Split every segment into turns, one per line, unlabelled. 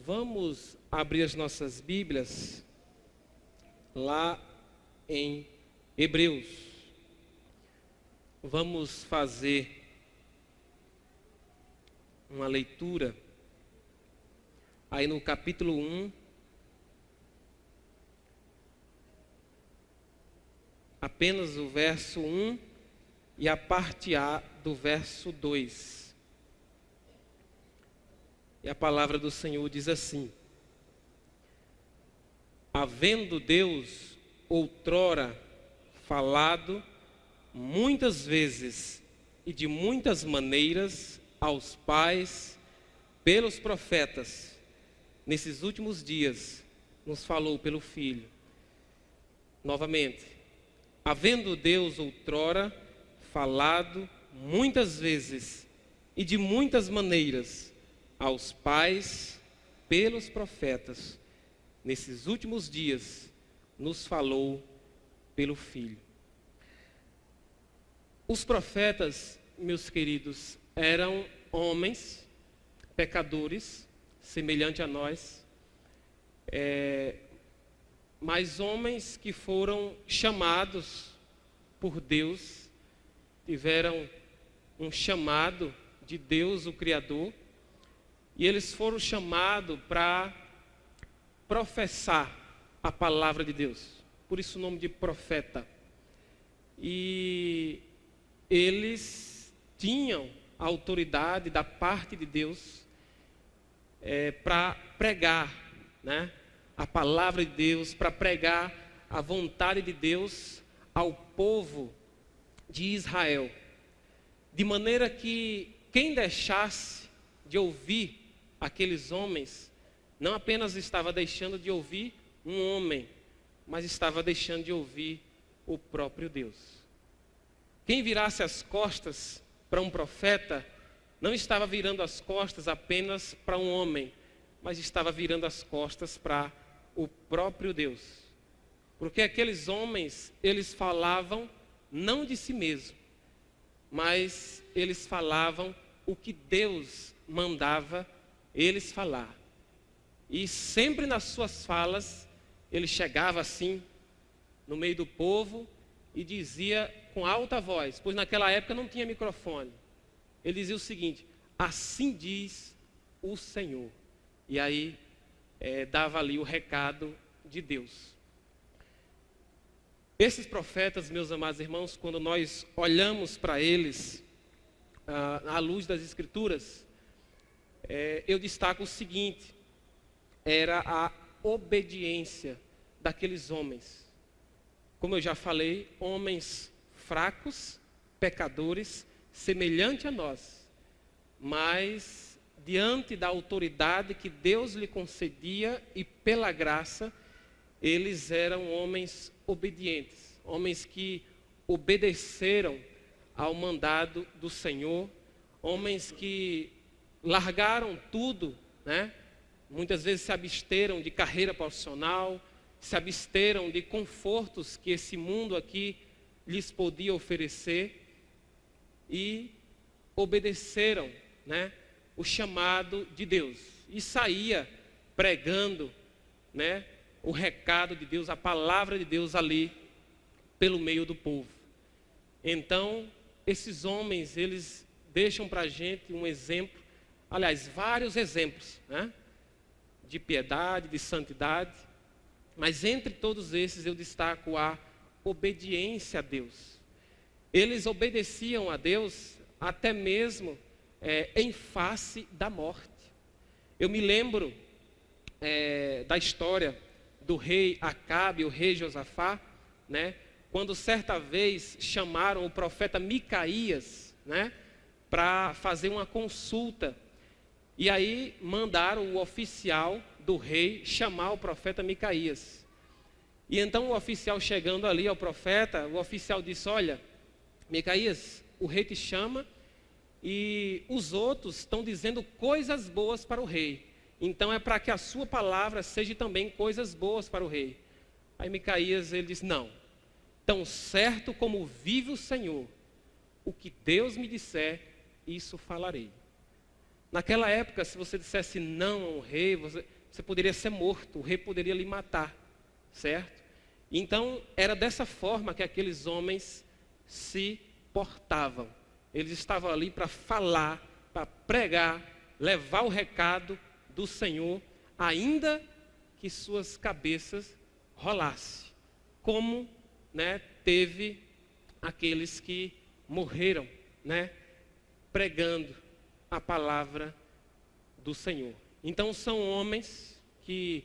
Vamos abrir as nossas Bíblias lá em Hebreus. Vamos fazer uma leitura aí no capítulo 1, apenas o verso 1 e a parte A do verso 2. E a palavra do Senhor diz assim: havendo Deus outrora falado muitas vezes e de muitas maneiras aos pais pelos profetas, nesses últimos dias nos falou pelo Filho. Novamente, havendo Deus outrora falado muitas vezes e de muitas maneiras aos pais pelos profetas, nesses últimos dias nos falou pelo Filho. Os profetas, meus queridos, eram homens pecadores, semelhante a nós, mas homens que foram chamados por Deus, tiveram um chamado de Deus, o Criador, e eles foram chamados para professar a palavra de Deus. Por isso o nome de profeta. E eles tinham a autoridade da parte de Deus para pregar, né, a palavra de Deus, para pregar a vontade de Deus ao povo de Israel. De maneira que quem deixasse de ouvir aqueles homens, não apenas estava deixando de ouvir um homem, mas estava deixando de ouvir o próprio Deus. Quem virasse as costas para um profeta, não estava virando as costas apenas para um homem, mas estava virando as costas para o próprio Deus. Porque aqueles homens, eles falavam não de si mesmo, mas eles falavam o que Deus mandava eles falar. E sempre nas suas falas, ele chegava assim, no meio do povo, e dizia com alta voz, pois naquela época não tinha microfone. Ele dizia o seguinte: assim diz o Senhor. E aí dava ali o recado de Deus. Esses profetas, meus amados irmãos, quando nós olhamos para eles, à luz das Escrituras, eu destaco o seguinte: era a obediência daqueles homens. Como eu já falei, homens fracos, pecadores, semelhante a nós, mas diante da autoridade que Deus lhe concedia e pela graça, eles eram homens obedientes, homens que obedeceram ao mandado do Senhor, homens que largaram tudo, né? Muitas vezes se absteram de carreira profissional, se absteram de confortos que esse mundo aqui lhes podia oferecer e obedeceram, né, o chamado de Deus. E saía pregando, né, o recado de Deus, a palavra de Deus ali pelo meio do povo. Então, esses homens, eles deixam para a gente um exemplo, aliás, vários exemplos, né, de piedade, de santidade, mas entre todos esses eu destaco a obediência a Deus. Eles obedeciam a Deus até mesmo em face da morte. Eu me lembro da história do rei Acabe, o rei Josafá, né, quando certa vez chamaram o profeta Micaías, né, para fazer uma consulta. E aí mandaram o oficial do rei chamar o profeta Micaías. E então o oficial chegando ali ao profeta, o oficial disse: olha, Micaías, o rei te chama e os outros estão dizendo coisas boas para o rei. Então é para que a sua palavra seja também coisas boas para o rei. Aí Micaías, ele diz: não, tão certo como vive o Senhor, o que Deus me disser, isso falarei. Naquela época, se você dissesse não a um rei, você poderia ser morto, o rei poderia lhe matar, certo? Então, era dessa forma que aqueles homens se portavam. Eles estavam ali para falar, para pregar, levar o recado do Senhor, ainda que suas cabeças rolassem, como, né, teve aqueles que morreram, né, pregando a palavra do Senhor. Então são homens que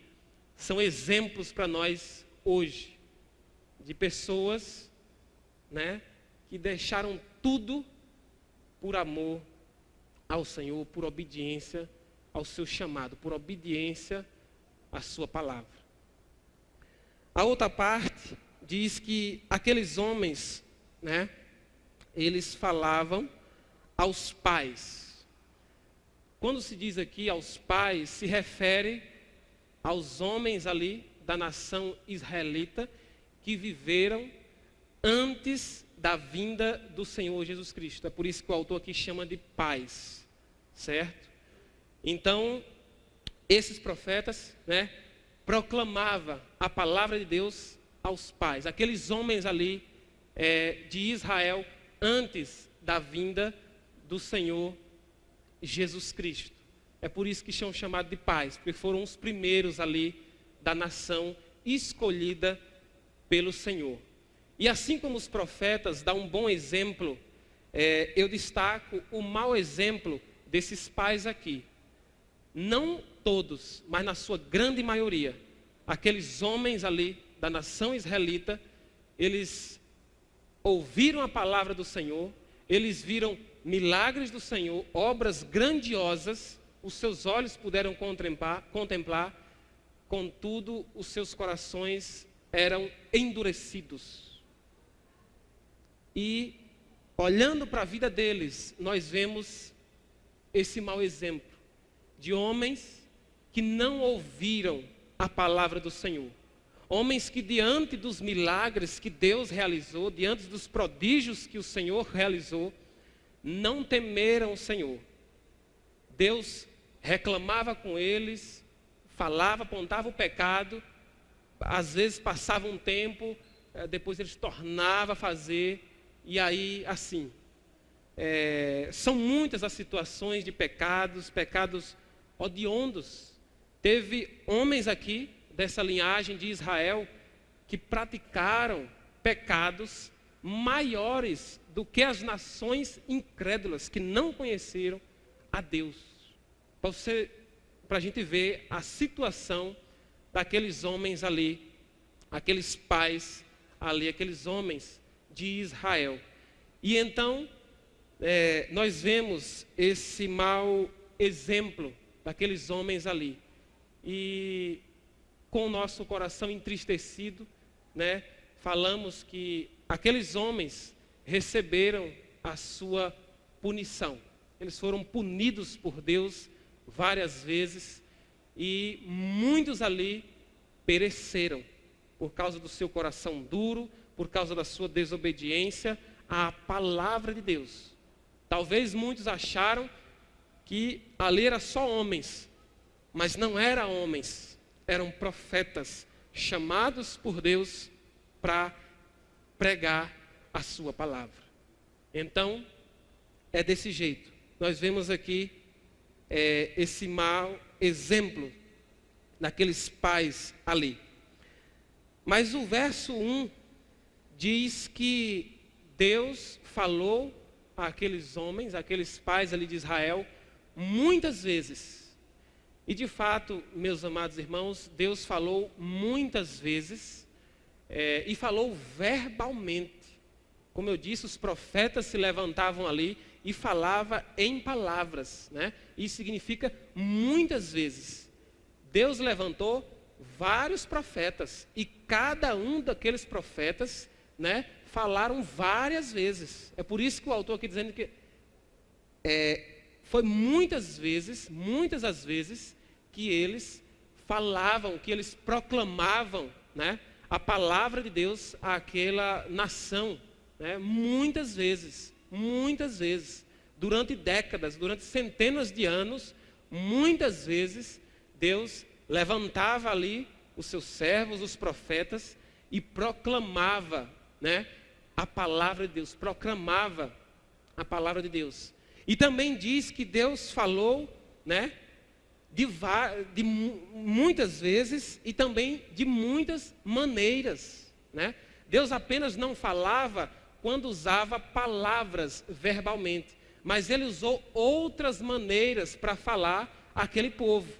são exemplos para nós hoje, de pessoas, né, que deixaram tudo por amor ao Senhor, por obediência ao seu chamado, por obediência à sua palavra. A outra parte diz que aqueles homens, né, eles falavam aos pais. Quando se diz aqui aos pais, se refere aos homens ali da nação israelita que viveram antes da vinda do Senhor Jesus Cristo. É por isso que o autor aqui chama de pais, certo? Então, esses profetas, né, proclamavam a palavra de Deus aos pais, aqueles homens ali de Israel antes da vinda do Senhor Jesus Cristo. É por isso que são chamados de pais, porque foram os primeiros ali da nação escolhida pelo Senhor. E assim como os profetas dão um bom exemplo, eu destaco o mau exemplo desses pais aqui. Não todos, mas na sua grande maioria, aqueles homens ali da nação israelita, eles ouviram a palavra do Senhor, eles viram milagres do Senhor, obras grandiosas, os seus olhos puderam contemplar, contudo, os seus corações eram endurecidos. E, olhando para a vida deles, nós vemos esse mau exemplo de homens que não ouviram a palavra do Senhor. Homens que, diante dos milagres que Deus realizou, diante dos prodígios que o Senhor realizou, não temeram o Senhor. Deus reclamava com eles, falava, apontava o pecado, às vezes passava um tempo, depois eles tornavam a fazer, e aí assim. São muitas as situações de pecados odiondos. Teve homens aqui dessa linhagem de Israel que praticaram pecados maiores do que as nações incrédulas que não conheceram a Deus. Para a gente ver a situação daqueles homens ali, aqueles pais ali, aqueles homens de Israel. E então, nós vemos esse mau exemplo daqueles homens ali. E com o nosso coração entristecido, né, falamos que aqueles homens receberam a sua punição. Eles foram punidos por Deus várias vezes e muitos ali pereceram por causa do seu coração duro, por causa da sua desobediência à palavra de Deus. Talvez muitos acharam que ali era só homens, mas não eram homens, eram profetas chamados por Deus para pregar a sua palavra. Então, é desse jeito. Nós vemos aqui esse mau exemplo daqueles pais ali. Mas o verso 1 diz que Deus falou àqueles homens, àqueles pais ali de Israel, muitas vezes. E de fato, meus amados irmãos, Deus falou muitas vezes e falou verbalmente. Como eu disse, os profetas se levantavam ali e falavam em palavras, né? Isso significa muitas vezes. Deus levantou vários profetas e cada um daqueles profetas, né, falaram várias vezes. É por isso que o autor aqui dizendo que foi muitas as vezes que eles falavam, que eles proclamavam, né, a palavra de Deus àquela nação, né, muitas vezes, durante décadas, durante centenas de anos, muitas vezes Deus levantava ali os seus servos, os profetas, e proclamava, né, a palavra de Deus, proclamava a palavra de Deus. E também diz que Deus falou, né, de muitas vezes e também de muitas maneiras, né? Deus apenas não falava quando usava palavras verbalmente, mas Ele usou outras maneiras para falar àquele povo.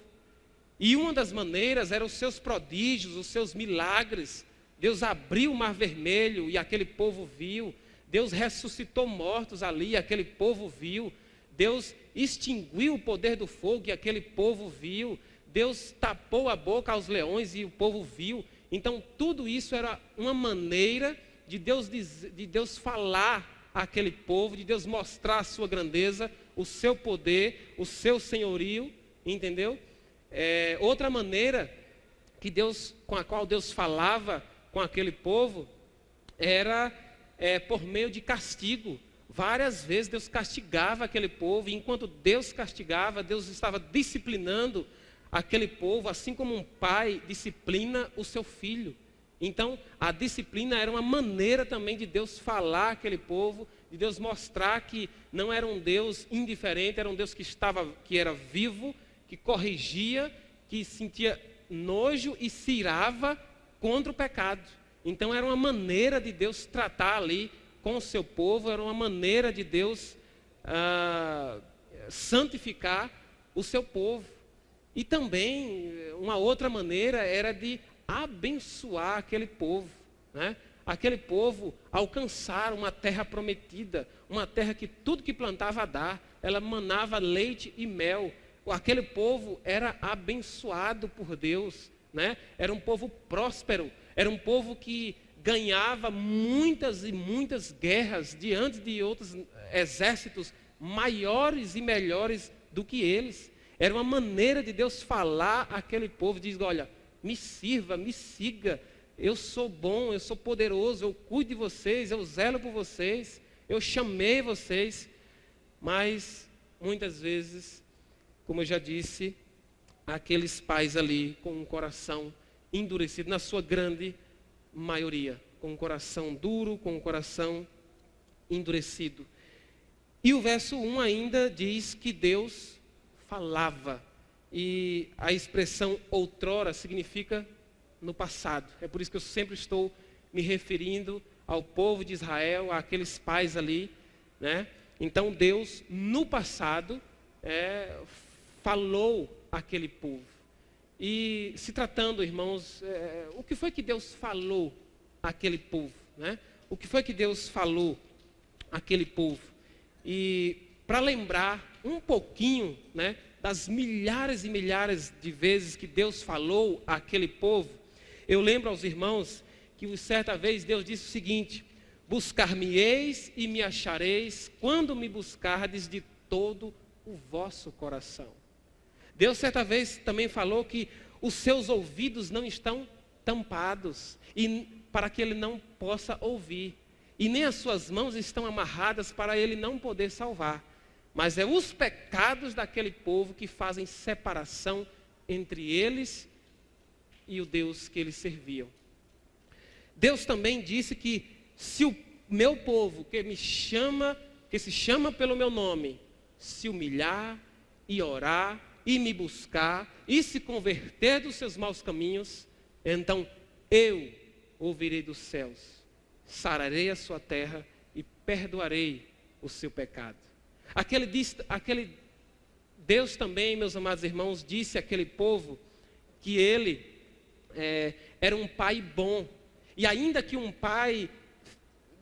E uma das maneiras eram os seus prodígios, os seus milagres. Deus abriu o mar vermelho e aquele povo viu. Deus ressuscitou mortos ali e aquele povo viu. Deus extinguiu o poder do fogo e aquele povo viu. Deus tapou a boca aos leões e o povo viu. Então tudo isso era uma maneira de Deus falar àquele povo, de Deus mostrar a sua grandeza, o seu poder, o seu senhorio, entendeu? Outra maneira com a qual Deus falava com aquele povo era por meio de castigo. Várias vezes Deus castigava aquele povo, e enquanto Deus castigava, Deus estava disciplinando aquele povo, assim como um pai disciplina o seu filho. Então, a disciplina era uma maneira também de Deus falar àquele povo, de Deus mostrar que não era um Deus indiferente, era um Deus que era vivo, que corrigia, que sentia nojo e se irava contra o pecado. Então era uma maneira de Deus tratar ali com o seu povo, era uma maneira de Deus santificar o seu povo. E também uma outra maneira era de abençoar aquele povo, né? Aquele povo alcançar uma terra prometida, uma terra que tudo que plantava dá, ela manava leite e mel. Aquele povo era abençoado por Deus, né? Era um povo próspero, era um povo que ganhava muitas e muitas guerras diante de outros exércitos maiores e melhores do que eles. Era uma maneira de Deus falar àquele povo, diz: olha, me sirva, me siga, eu sou bom, eu sou poderoso, eu cuido de vocês, eu zelo por vocês, eu chamei vocês. Mas muitas vezes, como eu já disse, aqueles pais ali com um coração endurecido, na sua grande maioria, com um coração duro, com um coração endurecido. E o verso 1 ainda diz que Deus falava, e a expressão outrora significa no passado. É por isso que eu sempre estou me referindo ao povo de Israel, àqueles pais ali, né? Então Deus no passado falou àquele povo. E se tratando, irmãos, o que foi que Deus falou àquele povo, né? O que foi que Deus falou àquele povo? E para lembrar um pouquinho, né, das milhares e milhares de vezes que Deus falou àquele povo, eu lembro aos irmãos que certa vez Deus disse o seguinte: buscar-me-eis e me achareis quando me buscardes de todo o vosso coração. Deus certa vez também falou que os seus ouvidos não estão tampados e para que ele não possa ouvir, e nem as suas mãos estão amarradas para ele não poder salvar. Mas é os pecados daquele povo que fazem separação entre eles e o Deus que eles serviam. Deus também disse que se o meu povo que se chama pelo meu nome, se humilhar e orar e me buscar e se converter dos seus maus caminhos, então eu ouvirei dos céus, sararei a sua terra e perdoarei o seu pecado. Aquele Deus também, meus amados irmãos, disse àquele povo que ele era um pai bom. E ainda que um pai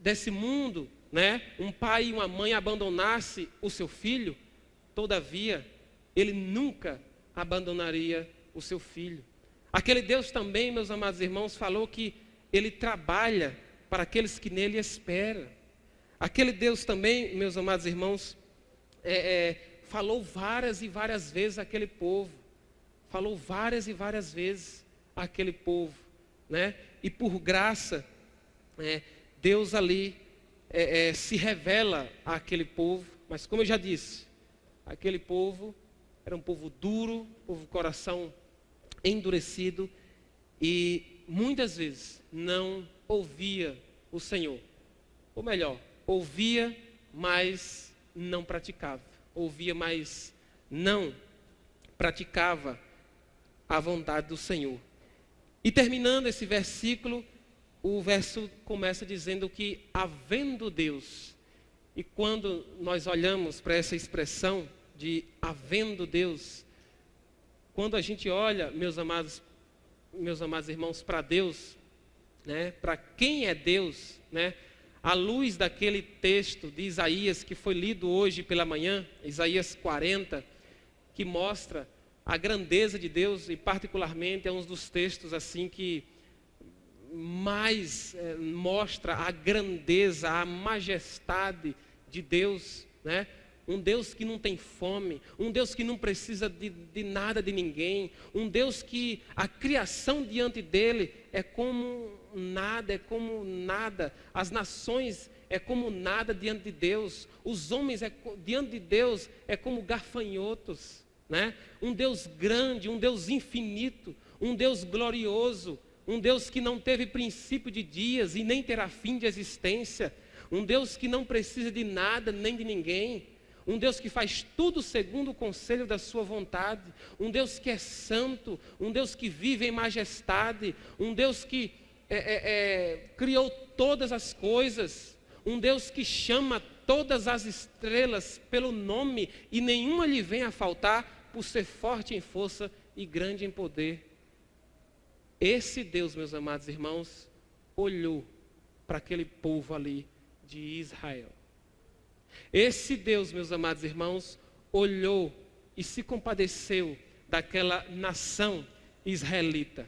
desse mundo, né, um pai e uma mãe abandonasse o seu filho, todavia, ele nunca abandonaria o seu filho. Aquele Deus também, meus amados irmãos, falou que ele trabalha para aqueles que nele esperam. Aquele Deus também, meus amados irmãos, falou várias e várias vezes àquele povo. Falou várias e várias vezes àquele povo, né? E por graça, Deus ali se revela àquele povo, Mas como eu já disse, aquele povo era um povo duro, um povo coração endurecido e muitas vezes não ouvia o Senhor. Ou melhor, ouvia, mas não praticava. Ouvia, mas não praticava a vontade do Senhor. E terminando esse versículo, o verso começa dizendo que havendo Deus, e quando nós olhamos para essa expressão de havendo Deus, quando a gente olha, meus amados irmãos, para Deus, né, para quem é Deus, né, à luz daquele texto de Isaías que foi lido hoje pela manhã, Isaías 40, que mostra a grandeza de Deus, e particularmente é um dos textos assim que mais mostra a grandeza, a majestade de Deus, né? Um Deus que não tem fome, um Deus que não precisa de nada de ninguém, um Deus que a criação diante dele é como nada, as nações é como nada diante de Deus, os homens diante de Deus é como gafanhotos, né? Um Deus grande, um Deus infinito, um Deus glorioso, um Deus que não teve princípio de dias e nem terá fim de existência, um Deus que não precisa de nada nem de ninguém, um Deus que faz tudo segundo o conselho da sua vontade, um Deus que é santo, um Deus que vive em majestade, um Deus que criou todas as coisas, um Deus que chama todas as estrelas pelo nome e nenhuma lhe vem a faltar, por ser forte em força e grande em poder. Esse Deus, meus amados irmãos, olhou para aquele povo ali de Israel. Esse Deus, meus amados irmãos, olhou e se compadeceu daquela nação israelita.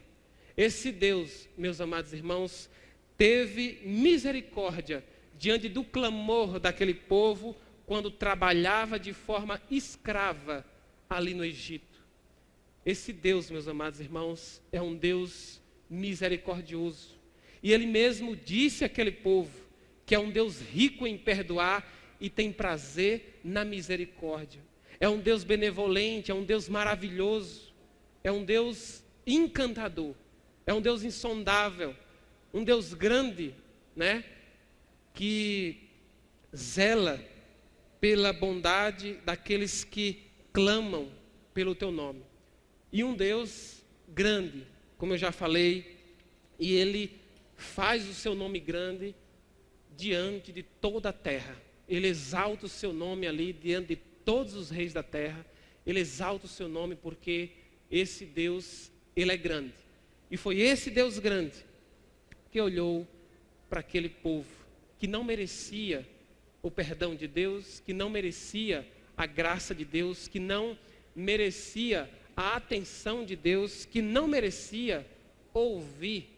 Esse Deus, meus amados irmãos, teve misericórdia diante do clamor daquele povo quando trabalhava de forma escrava ali no Egito. Esse Deus, meus amados irmãos, é um Deus misericordioso. E Ele mesmo disse àquele povo que é um Deus rico em perdoar e tem prazer na misericórdia. É um Deus benevolente, é um Deus maravilhoso, é um Deus encantador, é um Deus insondável, um Deus grande, né? Que zela pela bondade daqueles que clamam pelo teu nome. E um Deus grande, como eu já falei, e Ele faz o seu nome grande diante de toda a terra. Ele exalta o seu nome ali diante de todos os reis da terra. Ele exalta o seu nome porque esse Deus, Ele é grande. E foi esse Deus grande que olhou para aquele povo que não merecia o perdão de Deus, que não merecia a graça de Deus, que não merecia a atenção de Deus, que não merecia ouvir,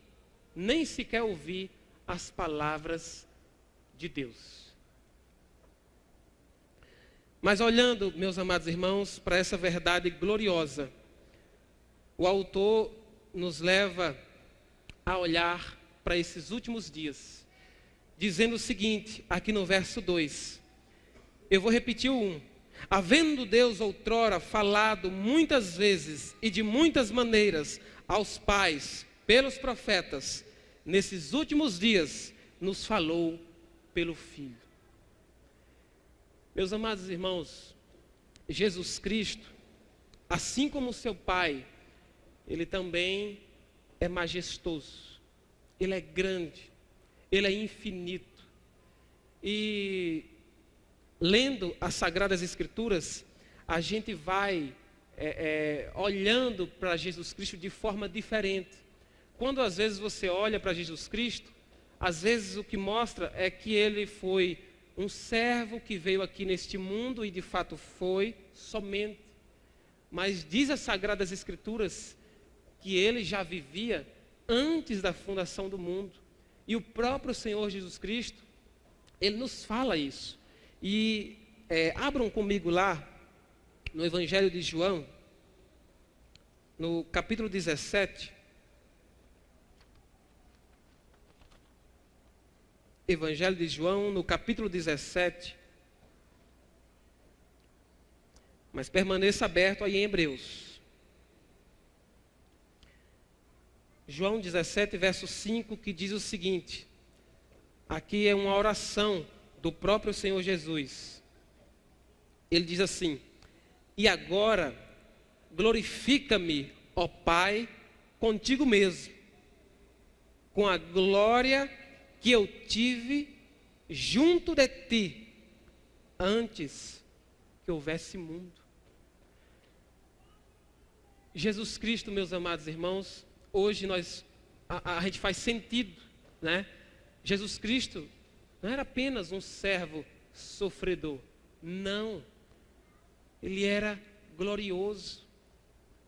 nem sequer ouvir as palavras de Deus. Mas olhando, meus amados irmãos, para essa verdade gloriosa, o autor nos leva a olhar para esses últimos dias, dizendo o seguinte, aqui no verso 2, eu vou repetir o 1. Havendo Deus outrora falado muitas vezes e de muitas maneiras aos pais, pelos profetas, nesses últimos dias nos falou pelo Filho. Meus amados irmãos, Jesus Cristo, assim como seu Pai, Ele também é majestoso, Ele é grande, Ele é infinito. E lendo as Sagradas Escrituras, a gente vai olhando para Jesus Cristo de forma diferente. Quando às vezes você olha para Jesus Cristo, às vezes o que mostra é que Ele foi um servo que veio aqui neste mundo, e de fato foi somente. Mas diz as Sagradas Escrituras que Ele já vivia antes da fundação do mundo. E o próprio Senhor Jesus Cristo, Ele nos fala isso. E abram comigo lá, no Evangelho de João, no capítulo 17. Evangelho de João, no capítulo 17. Mas permaneça aberto aí em Hebreus. João 17, verso 5, que diz o seguinte. Aqui é uma oração do próprio Senhor Jesus. Ele diz assim: e agora glorifica-me, ó Pai, contigo mesmo, com a glória que eu tive junto de ti, antes que houvesse mundo. Jesus Cristo, meus amados irmãos, hoje a gente faz sentido, né? Jesus Cristo não era apenas um servo sofredor, não. Ele era glorioso.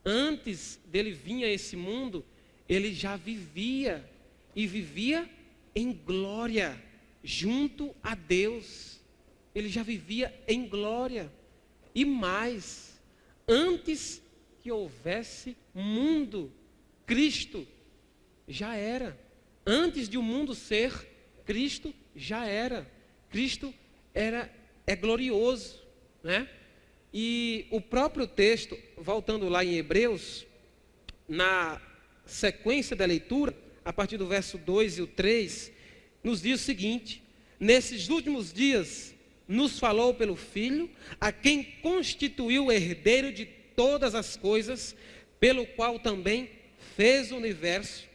Antes dele vir a esse mundo, ele já vivia, e vivia em glória, junto a Deus. Ele já vivia em glória. E mais, antes que houvesse mundo, Cristo já era. Antes de o mundo ser, Cristo já era. Cristo é glorioso, né? E o próprio texto, voltando lá em Hebreus, na sequência da leitura, a partir do verso 2 e o 3, nos diz o seguinte: nesses últimos dias nos falou pelo Filho, a quem constituiu o herdeiro de todas as coisas, pelo qual também fez o universo,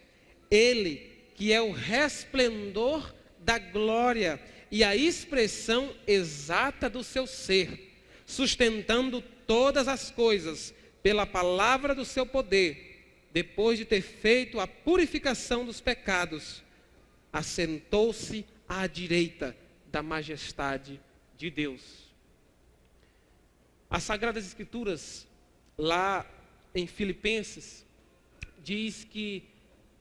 ele que é o resplendor da glória e a expressão exata do seu ser, sustentando todas as coisas pela palavra do seu poder, depois de ter feito a purificação dos pecados, assentou-se à direita da majestade de Deus. As Sagradas Escrituras, lá em Filipenses, diz que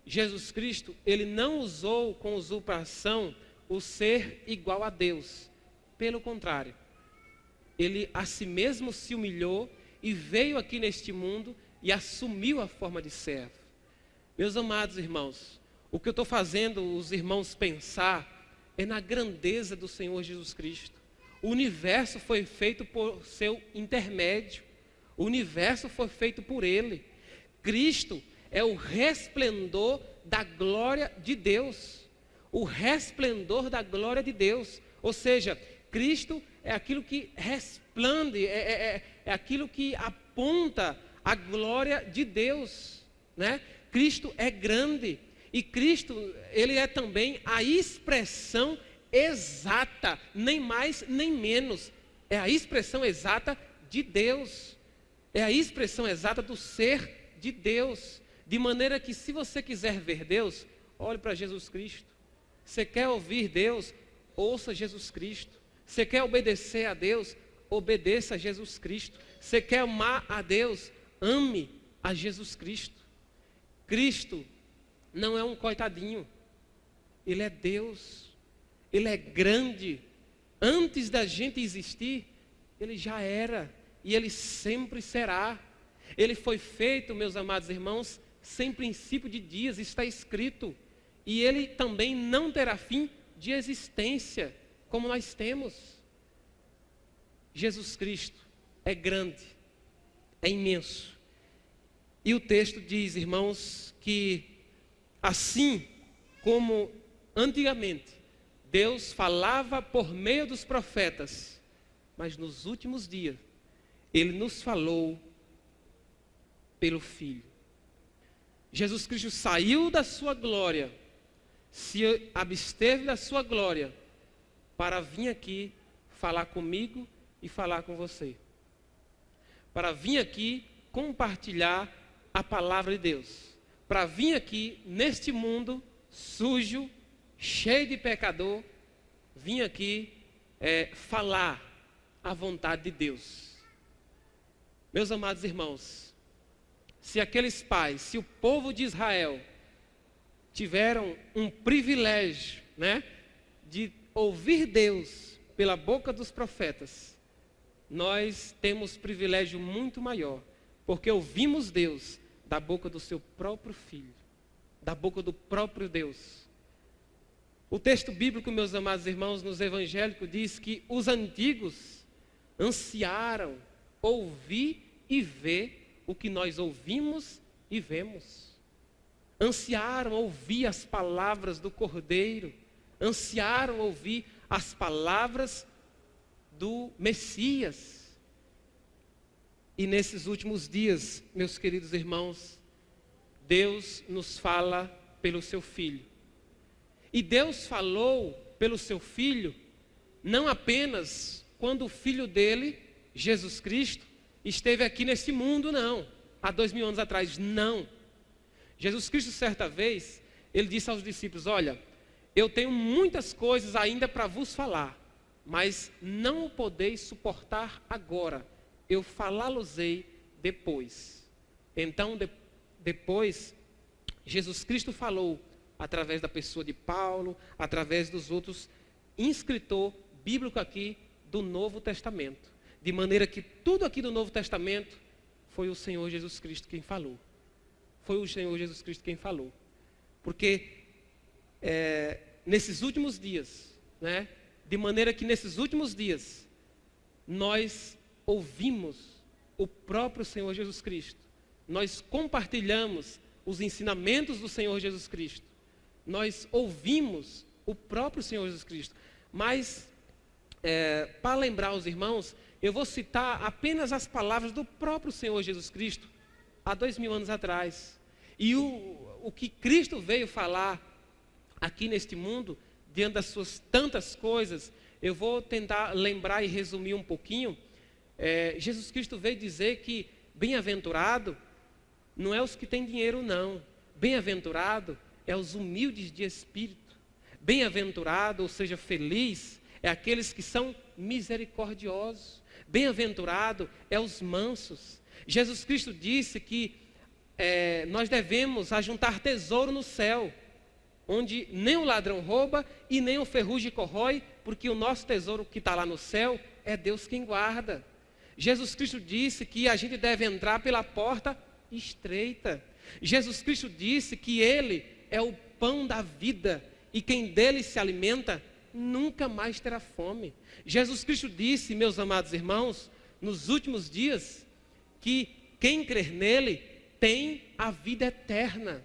Jesus Cristo, ele não usou com usurpação o ser igual a Deus. Pelo contrário, ele a si mesmo se humilhou e veio aqui neste mundo e assumiu a forma de servo. Meus amados irmãos, o que eu estou fazendo os irmãos pensar é na grandeza do Senhor Jesus Cristo. O universo foi feito por seu intermédio. O universo foi feito por ele. Cristo é o resplendor da glória de Deus. O resplendor da glória de Deus. Ou seja, Cristo é aquilo que resplande, é aquilo que aponta a glória de Deus, né? Cristo é grande. E Cristo, ele é também a expressão exata, nem mais nem menos. É a expressão exata de Deus. É a expressão exata do ser de Deus. De maneira que, se você quiser ver Deus, olhe para Jesus Cristo. Você quer ouvir Deus? Ouça Jesus Cristo. Você quer obedecer a Deus? Obedeça a Jesus Cristo. Você quer amar a Deus? Ame a Jesus Cristo. Cristo não é um coitadinho. Ele é Deus. Ele é grande. Antes da gente existir, ele já era. E ele sempre será. Ele foi feito, meus amados irmãos, sem princípio de dias, está escrito. E ele também não terá fim de existência, como nós temos. Jesus Cristo é grande, é imenso. E o texto diz, irmãos, que assim como antigamente Deus falava por meio dos profetas, mas nos últimos dias ele nos falou pelo Filho. Jesus Cristo saiu da sua glória, se absteve da sua glória, para vir aqui falar comigo e falar com você. Para vir aqui compartilhar a palavra de Deus. Para vir aqui neste mundo sujo, cheio de pecador, vir aqui falar a vontade de Deus. Meus amados irmãos, se aqueles pais, se o povo de Israel tiveram um privilégio, né, de ouvir Deus pela boca dos profetas, nós temos privilégio muito maior, porque ouvimos Deus da boca do seu próprio Filho, da boca do próprio Deus. O texto bíblico, meus amados irmãos, nos evangélicos diz que os antigos ansiaram ouvir e ver o que nós ouvimos e vemos. Ansiaram ouvir as palavras do Cordeiro, ansiaram ouvir as palavras do Messias. E nesses últimos dias, meus queridos irmãos, Deus nos fala pelo seu Filho. E Deus falou pelo seu Filho, não apenas quando o Filho dele, Jesus Cristo, esteve aqui nesse mundo, não. Há 2000 anos atrás, não. Jesus Cristo, certa vez, ele disse aos discípulos: olha, eu tenho muitas coisas ainda para vos falar, mas não o podeis suportar agora. Eu falá-los-ei depois. Então, depois, Jesus Cristo falou através da pessoa de Paulo, através dos outros escritor bíblico aqui do Novo Testamento. De maneira que tudo aqui do Novo Testamento foi o Senhor Jesus Cristo quem falou. Foi o Senhor Jesus Cristo quem falou. Porque nesses últimos dias, né, de maneira que nesses últimos dias, nós ouvimos o próprio Senhor Jesus Cristo. Nós compartilhamos os ensinamentos do Senhor Jesus Cristo. Nós ouvimos o próprio Senhor Jesus Cristo. Mas, para lembrar os irmãos, eu vou citar apenas as palavras do próprio Senhor Jesus Cristo, há 2000 anos atrás. E o que Cristo veio falar aqui neste mundo, diante das suas tantas coisas, eu vou tentar lembrar e resumir um pouquinho. Jesus Cristo veio dizer que bem-aventurado não é os que têm dinheiro, não. Bem-aventurado é os humildes de espírito. Bem-aventurado, ou seja, feliz, é aqueles que são misericordiosos. Bem-aventurado é os mansos. Jesus Cristo disse que nós devemos ajuntar tesouro no céu, onde nem o ladrão rouba e nem o ferrugem corrói, porque o nosso tesouro que está lá no céu é Deus quem guarda. Jesus Cristo disse que a gente deve entrar pela porta estreita. Jesus Cristo disse que Ele é o pão da vida e quem dele se alimenta nunca mais terá fome. Jesus Cristo disse, meus amados irmãos, nos últimos dias, que quem crer nele tem a vida eterna.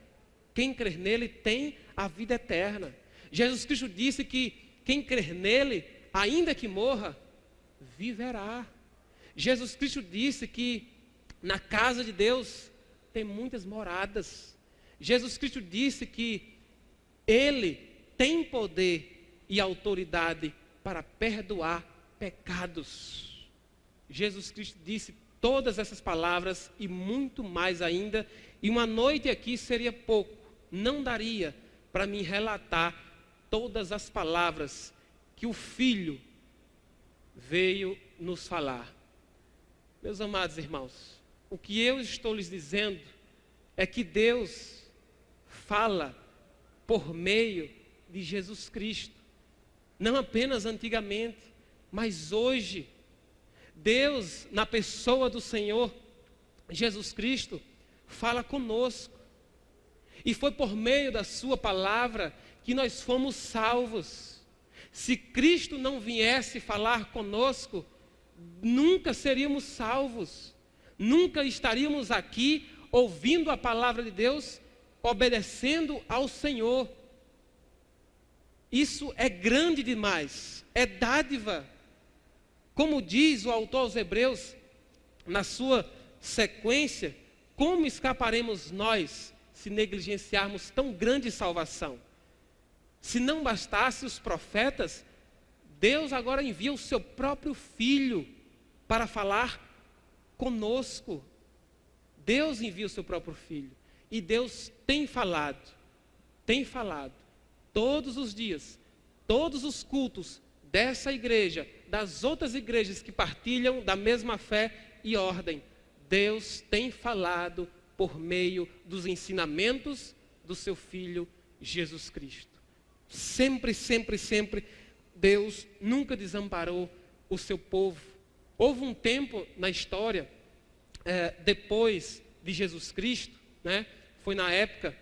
Quem crer nele tem a vida eterna. Jesus Cristo disse que quem crer nele, ainda que morra, viverá. Jesus Cristo disse que na casa de Deus tem muitas moradas. Jesus Cristo disse que Ele tem poder e autoridade para perdoar pecados. Jesus Cristo disse todas essas palavras e muito mais ainda, e uma noite aqui seria pouco, não daria para me relatar todas as palavras que o Filho veio nos falar. Meus amados irmãos, o que eu estou lhes dizendo é que Deus fala por meio de Jesus Cristo. Não apenas antigamente, mas hoje. Deus, na pessoa do Senhor Jesus Cristo, fala conosco. E foi por meio da sua palavra que nós fomos salvos. Se Cristo não viesse falar conosco, nunca seríamos salvos. Nunca estaríamos aqui ouvindo a palavra de Deus, obedecendo ao Senhor. Isso é grande demais, é dádiva. Como diz o autor aos Hebreus, na sua sequência, como escaparemos nós se negligenciarmos tão grande salvação? Se não bastasse os profetas, Deus agora envia o seu próprio Filho para falar conosco. Deus envia o seu próprio Filho. E Deus tem falado todos os dias, todos os cultos dessa igreja, das outras igrejas que partilham da mesma fé e ordem. Deus tem falado por meio dos ensinamentos do seu Filho Jesus Cristo. Sempre, sempre, sempre, Deus nunca desamparou o seu povo. Houve um tempo na história, depois de Jesus Cristo, né? Foi na época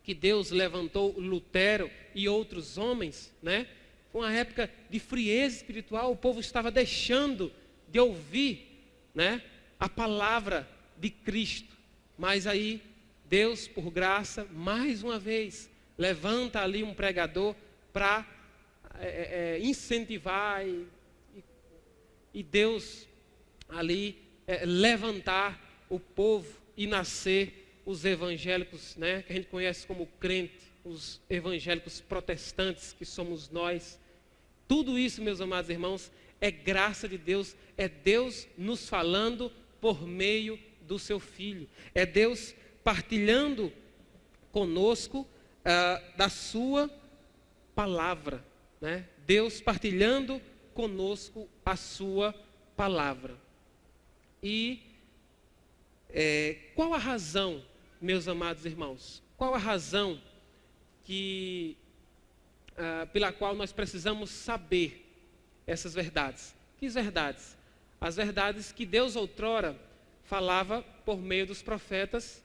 que Deus levantou Lutero e outros homens, né? Foi uma época de frieza espiritual, o povo estava deixando de ouvir né? A palavra de Cristo. Mas aí, Deus, por graça, mais uma vez, levanta ali um pregador para incentivar e Deus ali levantar o povo e nascer os evangélicos, né? Que a gente conhece como crente, os evangélicos protestantes, que somos nós. Tudo isso, meus amados irmãos, é graça de Deus, é Deus nos falando por meio do seu Filho, é Deus partilhando conosco da sua palavra, né? Deus partilhando conosco a sua palavra. E qual a razão, meus amados irmãos, qual a razão pela qual nós precisamos saber essas verdades? Que verdades? As verdades que Deus outrora falava por meio dos profetas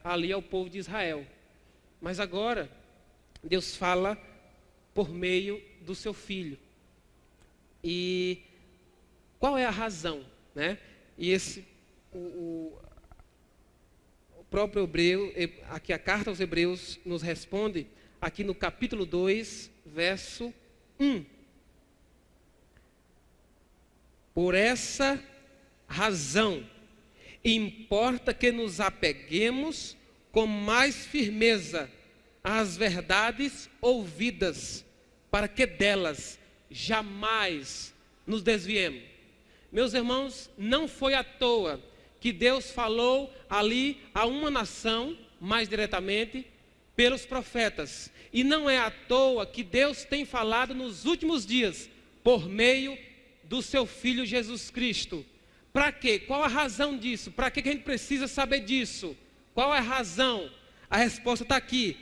ali ao povo de Israel. Mas agora, Deus fala por meio do seu Filho. E qual é a razão, né? E o próprio Hebreu, aqui a carta aos Hebreus nos responde, aqui no capítulo 2, verso 1. Por essa razão, importa que nos apeguemos com mais firmeza às verdades ouvidas, para que delas jamais nos desviemos. Meus irmãos, não foi à toa que Deus falou ali a uma nação, mais diretamente, pelos profetas. E não é à toa que Deus tem falado nos últimos dias, por meio do seu Filho Jesus Cristo. Para quê? Qual a razão disso? Para que a gente precisa saber disso? Qual é a razão? A resposta está aqui.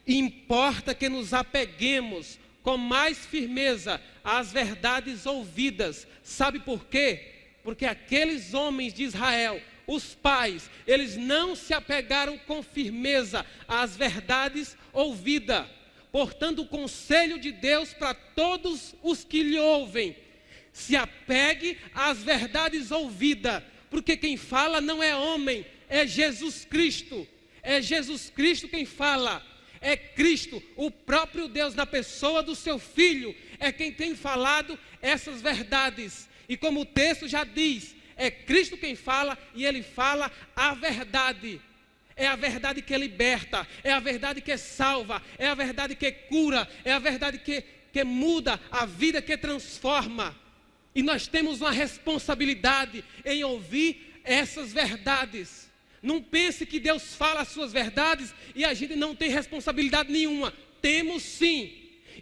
Importa que nos apeguemos com mais firmeza às verdades ouvidas. Sabe por quê? Porque aqueles homens de Israel, os pais, eles não se apegaram com firmeza às verdades ouvidas. Portanto, o conselho de Deus para todos os que lhe ouvem: se apegue às verdades ouvidas, porque quem fala não é homem, é Jesus Cristo. É Jesus Cristo quem fala. É Cristo, o próprio Deus, na pessoa do seu Filho, é quem tem falado essas verdades. E como o texto já diz, é Cristo quem fala, e Ele fala a verdade. É a verdade que liberta, é a verdade que salva, é a verdade que cura, é a verdade que muda, a vida que transforma. E nós temos uma responsabilidade em ouvir essas verdades. Não pense que Deus fala as suas verdades e a gente não tem responsabilidade nenhuma. Temos sim.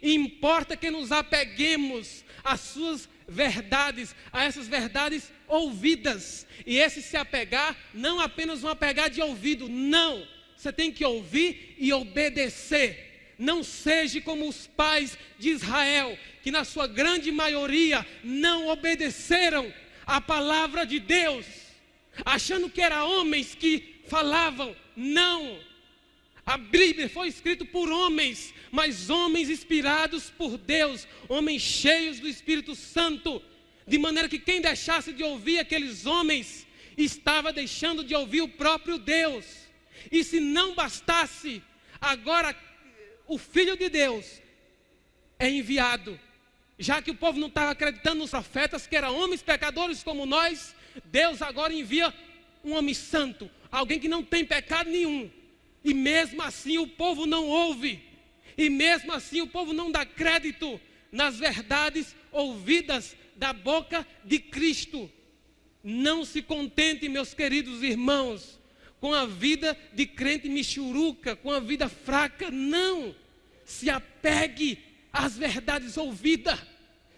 Importa que nos apeguemos às suas verdades, a essas verdades ouvidas. E esse se apegar, não apenas um apegar de ouvido, não. Você tem que ouvir e obedecer. Não seja como os pais de Israel, que na sua grande maioria não obedeceram a palavra de Deus, achando que eram homens que falavam. Não, a Bíblia foi escrita por homens, mas homens inspirados por Deus, homens cheios do Espírito Santo, de maneira que quem deixasse de ouvir aqueles homens, estava deixando de ouvir o próprio Deus. E se não bastasse, agora o Filho de Deus é enviado, já que o povo não estava acreditando nos profetas, que eram homens pecadores como nós. Deus agora envia um homem santo, alguém que não tem pecado nenhum, e mesmo assim o povo não ouve, e mesmo assim o povo não dá crédito nas verdades ouvidas da boca de Cristo. Não se contente, meus queridos irmãos, com a vida de crente michuruca, com a vida fraca. Não, se apegue às verdades ouvidas,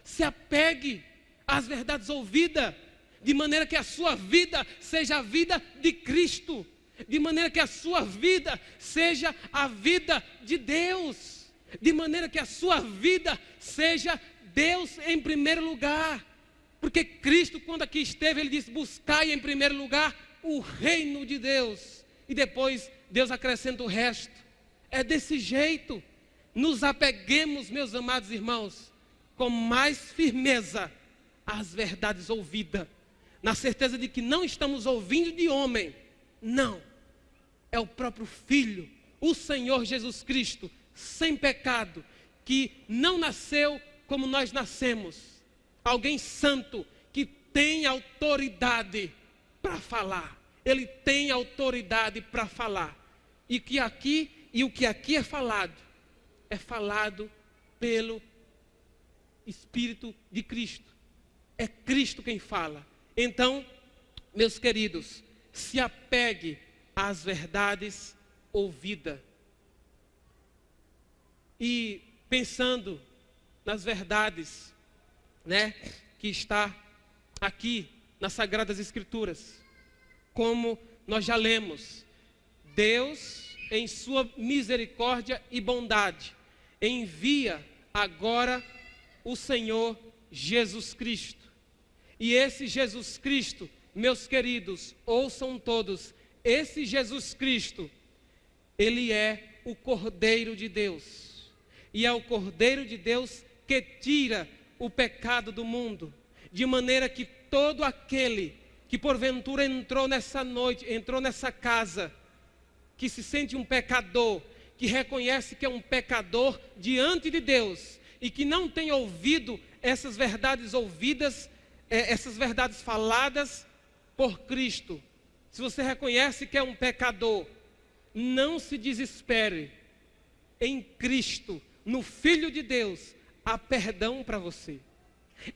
se apegue às verdades ouvidas, de maneira que a sua vida seja a vida de Cristo, de maneira que a sua vida seja a vida de Deus, de maneira que a sua vida seja Deus em primeiro lugar. Porque Cristo, quando aqui esteve, Ele disse: buscai em primeiro lugar o reino de Deus, e depois Deus acrescenta o resto. É desse jeito. Nos apeguemos, meus amados irmãos, com mais firmeza às verdades ouvidas. na certeza de que não estamos ouvindo de homem. Não, é o próprio Filho, o Senhor Jesus Cristo, sem pecado, que não nasceu como nós nascemos. Alguém santo, que tem autoridade para falar. Ele tem autoridade para falar. E o que aqui é falado pelo Espírito de Cristo. É Cristo quem fala. Então, meus queridos, se apegue às verdades ouvidas. E pensando nas verdades, que está aqui nas Sagradas Escrituras, como nós já lemos, Deus, em sua misericórdia e bondade, envia agora o Senhor Jesus Cristo. E esse Jesus Cristo, meus queridos, ouçam todos, esse Jesus Cristo, ele é o Cordeiro de Deus. E é o Cordeiro de Deus que tira o pecado do mundo, de maneira que todo aquele que porventura entrou nessa noite, entrou nessa casa, que se sente um pecador, que reconhece que é um pecador diante de Deus, e que não tem ouvido essas verdades ouvidas, essas verdades faladas por Cristo. Se você reconhece que é um pecador, não se desespere. Em Cristo, no Filho de Deus, há perdão para você.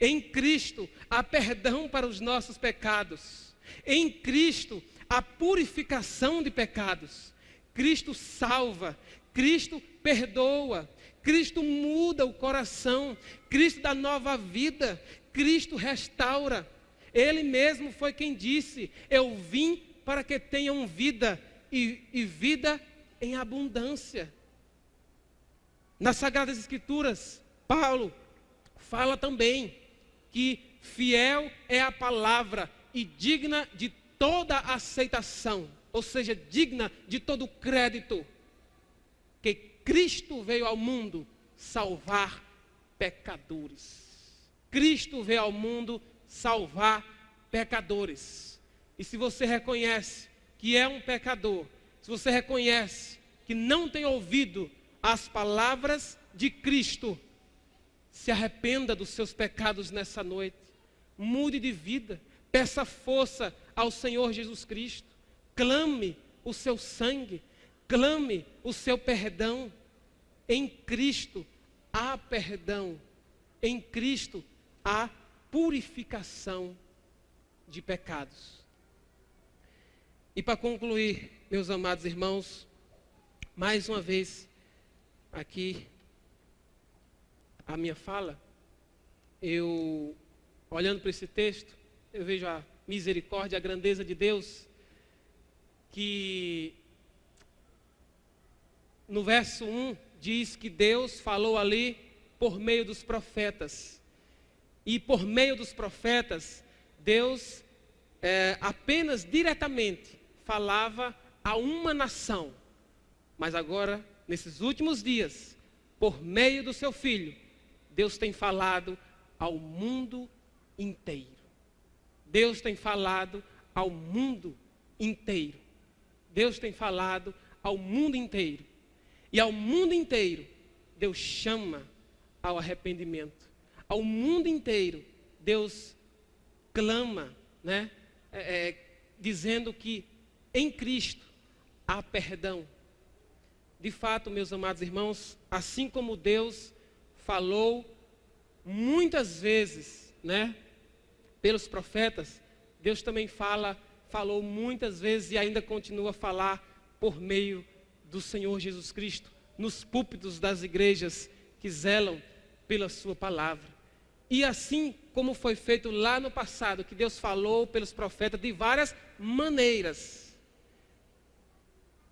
Em Cristo, há perdão para os nossos pecados. Em Cristo, há purificação de pecados. Cristo salva, Cristo perdoa, Cristo muda o coração, Cristo dá nova vida, Cristo restaura. Ele mesmo foi quem disse: eu vim para que tenham vida e vida em abundância. Nas Sagradas Escrituras, Paulo fala também que fiel é a palavra e digna de toda aceitação, ou seja, digna de todo crédito, que Cristo veio ao mundo salvar pecadores. Cristo veio ao mundo salvar pecadores. E se você reconhece que é um pecador, se você reconhece que não tem ouvido as palavras de Cristo, se arrependa dos seus pecados nessa noite, mude de vida, peça força ao Senhor Jesus Cristo, clame o seu sangue, clame o seu perdão. Em Cristo há perdão, em Cristo há purificação de pecados. E para concluir, meus amados irmãos, mais uma vez, aqui, a minha fala, eu, olhando para esse texto, eu vejo a misericórdia, a grandeza de Deus, que no verso 1 diz que Deus falou ali por meio dos profetas. E por meio dos profetas, Deus apenas diretamente falava a uma nação. Mas agora, nesses últimos dias, por meio do seu Filho, Deus tem falado ao mundo inteiro. Deus tem falado ao mundo inteiro. Deus tem falado ao mundo inteiro. E ao mundo inteiro, Deus chama ao arrependimento. Ao mundo inteiro, Deus clama, dizendo que em Cristo há perdão. De fato, meus amados irmãos, assim como Deus falou muitas vezes, pelos profetas, Deus também falou muitas vezes e ainda continua a falar por meio do Senhor Jesus Cristo, nos púlpitos das igrejas que zelam pela sua palavra. E assim como foi feito lá no passado, que Deus falou pelos profetas de várias maneiras,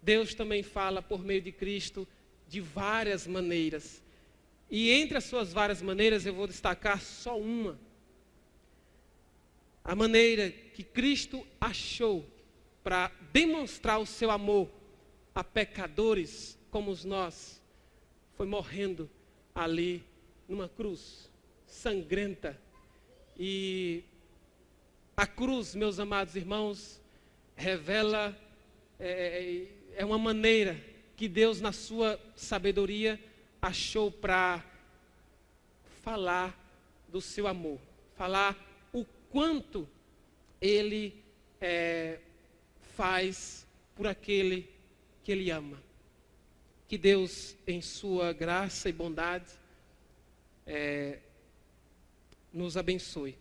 Deus também fala por meio de Cristo de várias maneiras. E entre as suas várias maneiras eu vou destacar só uma. A maneira que Cristo achou para demonstrar o seu amor a pecadores como nós, foi morrendo ali numa cruz sangrenta. E A cruz, meus amados irmãos, revela, é uma maneira que Deus, na sua sabedoria, achou para falar do seu amor, falar o quanto Ele faz por aquele que Ele ama. Que Deus, em sua graça e bondade, nos abençoe.